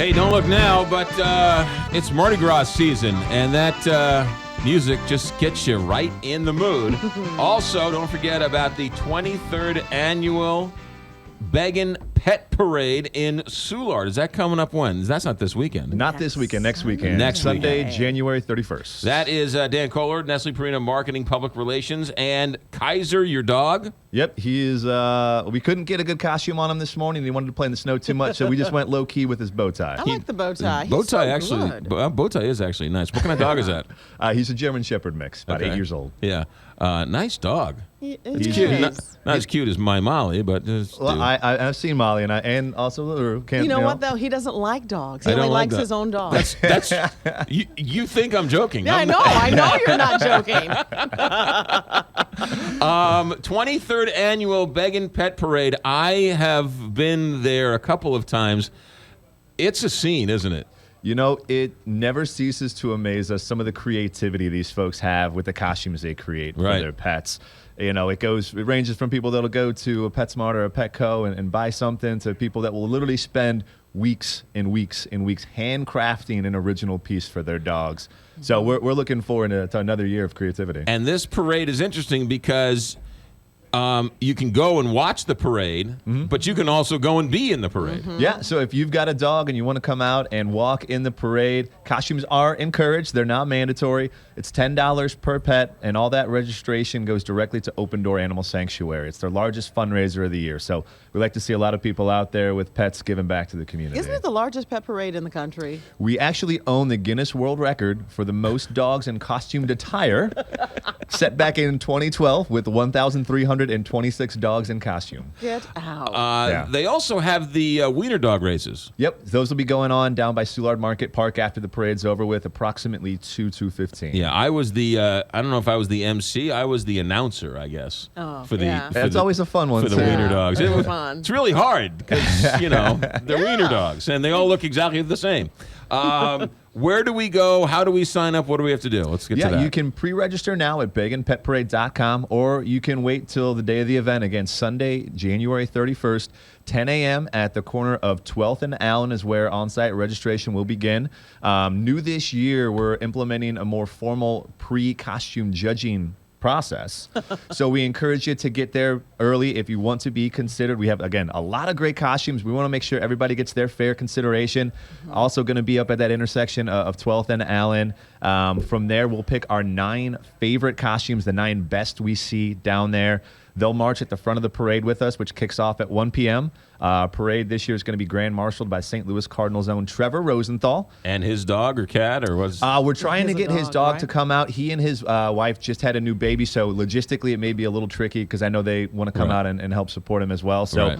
Hey, don't look now, but it's Mardi Gras season, and that music just gets you right in the mood. Also, don't forget about the 23rd annual Beggin Pet Parade in Soulard. Is that coming up when? That's not this weekend. Not this weekend, next weekend. Next Sunday, weekend. January 31st. That is Dan Koehler, Nestle Purina Marketing, Public Relations, and Kaiser, your dog. Yep, he is. We couldn't get a good costume on him this morning. He wanted to play in the snow too much, so we just went low key with his bow tie. I like the bow tie. Bow He's tie so actually. good. Bow tie is actually nice. What kind of dog is that? He's a German Shepherd mix, about 8 years old. Yeah, nice dog. It's Cute. Not as cute as my Molly, but just Well, I've seen Molly, and also Lulu. You know what though? He doesn't like dogs. He I don't only like likes that. his own dog. That's you think I'm joking? Yeah, I know you're not joking. 23rd annual Beggin Pet Parade. I have been there a couple of times. It's a scene, isn't it? You know, it never ceases to amaze us, some of the creativity these folks have with the costumes they create for their pets. You know, it ranges from people that'll go to a PetSmart or a Petco and buy something to people that will literally spend weeks and weeks and weeks handcrafting an original piece for their dogs. So we're looking forward to another year of creativity. And this parade is interesting because you can go and watch the parade, but you can also go and be in the parade. Yeah, so if you've got a dog and you want to come out and walk in the parade, costumes are encouraged. They're not mandatory. It's $10 per pet, and all that registration goes directly to Open Door Animal Sanctuary. It's their largest fundraiser of the year. So we like to see a lot of people out there with pets giving back to the community. Isn't it the largest pet parade in the country? We actually own the Guinness World Record for the most dogs in costumed attire, set back in 2012 with 1,326 dogs in costume. Get out. They also have the wiener dog races. Yep, those will be going on down by Soulard Market Park after the parade's over with, approximately 2:15. Yeah, I was the, I don't know if I was the MC, I was the announcer, I guess. That's always a fun one, for the too. wiener dogs. Fun. It's really hard because, you know, they're wiener dogs, and they all look exactly the same. Where do we go? How do we sign up? What do we have to do? Let's get to that. Yeah, you can pre-register now at begginpetparade.com, or you can wait till the day of the event. Again, Sunday, January 31st, 10 a.m. at the corner of 12th and Allen is where on-site registration will begin. New this year, we're implementing a more formal pre-costume judging process. So we encourage you to get there early if you want to be considered. We have, again, a lot of great costumes. We want to make sure everybody gets their fair consideration. Also going to be up at that intersection of 12th and Allen. From there, we'll pick our 9 favorite costumes, the 9 best we see down there. They'll march at the front of the parade with us, which kicks off at 1 p.m. Parade this year is going to be grand marshaled by St. Louis Cardinals' own Trevor Rosenthal. And his dog or cat or was? We're trying to get his dog right? to come out. He and his wife just had a new baby, so logistically it may be a little tricky because I know they want to come out and help support him as well. So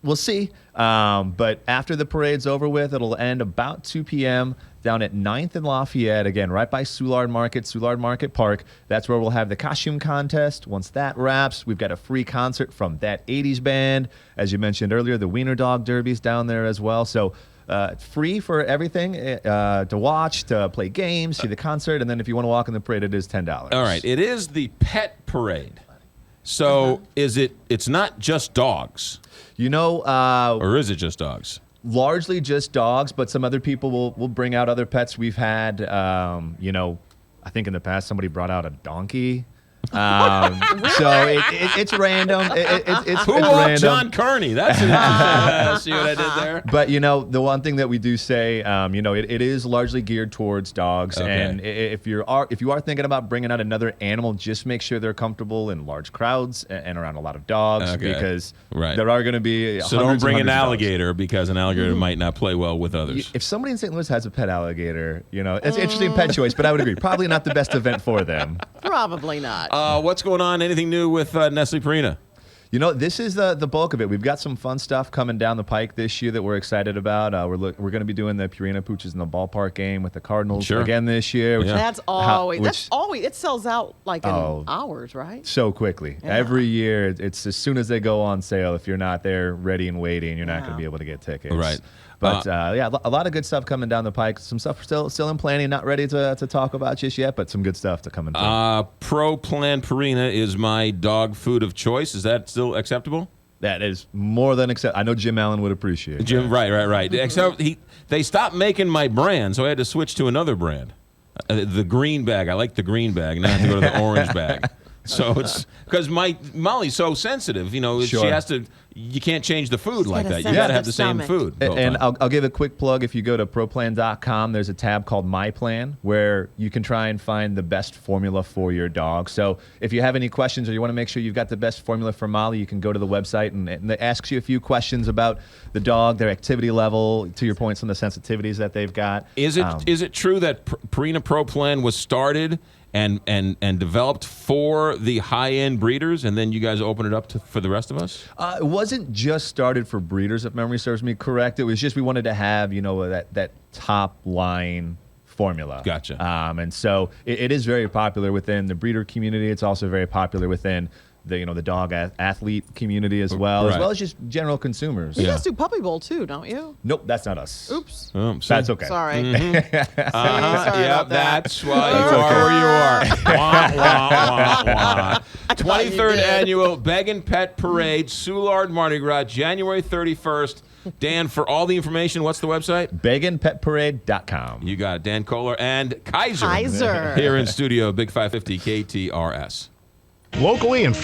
we'll see. But after the parade's over with, it'll end about 2 p.m. down at 9th and Lafayette, again, right by Soulard Market Park. That's where we'll have the costume contest. Once that wraps, we've got a free concert from That 80s Band. As you mentioned earlier, the Wiener Dog Derby's down there as well. So free for everything to watch, to play games, see the concert, and then if you want to walk in the parade, it is $10. All right, it is the pet parade. So it's not just dogs. You know, or is it just dogs? Largely just dogs, but some other people will bring out other pets. We've had, you know, I think in the past somebody brought out a donkey. So it's random. It's Who it's walked random. John Kearney? That's an see what I did there? But, you know, the one thing that we do say, you know, it is largely geared towards dogs. Okay. And if you are thinking about bringing out another animal, just make sure they're comfortable in large crowds and around a lot of dogs because there are going to be So don't bring an hundreds of dogs. alligator because an alligator might not play well with others. If somebody in St. Louis has a pet alligator, you know, it's an interesting pet choice, but I would agree. Probably not the best event for them. Probably not. What's going on? Anything new with Nestle Purina? You know, this is the bulk of it. We've got some fun stuff coming down the pike this year that we're excited about. We're going to be doing the Purina Pooches in the ballpark game with the Cardinals again this year. Which, That's always it sells out like in hours, right? So quickly. Yeah. Every year, it's as soon as they go on sale. If you're not there ready and waiting, you're not going to be able to get tickets. Right. But yeah, a lot of good stuff coming down the pike. Some stuff still in planning, not ready to talk about just yet, but some good stuff to come in. Pro Plan Purina is my dog food of choice. Is that still acceptable? That is more than acceptable. I know Jim Allen would appreciate it. Jim, right. Except they stopped making my brand, so I had to switch to another brand. The green bag. I like the green bag. Now I have to go to the orange bag. So it's because Molly's so sensitive. You know, she has to. You can't change the food like that. You got to have the same food. And I'll give a quick plug. If you go to ProPlan.com, there's a tab called My Plan where you can try and find the best formula for your dog. So if you have any questions or you want to make sure you've got the best formula for Molly, you can go to the website and it asks you a few questions about the dog, their activity level, to your points on the sensitivities that they've got. Is it true that Purina Pro Plan was started and developed for the high-end breeders, and then you guys opened it up for the rest of us? It wasn't just started for breeders, if memory serves me correct. It was just we wanted to have, that top line formula. Gotcha. And so it is very popular within the breeder community. It's also very popular within the dog athlete community as well as just general consumers. You guys do Puppy Bowl too, don't you? Nope, that's not us. Oops. That's okay. Sorry. Sorry about that. That's why you are where you are. Wah, wah, wah, wah. 23rd annual Beggin Pet Parade, Soulard Mardi Gras, January 31st. Dan, for all the information, what's the website? BegginPetParade.com. You got it. Dan Koehler and Kaiser. Here in studio, Big 550 KTRS. Locally and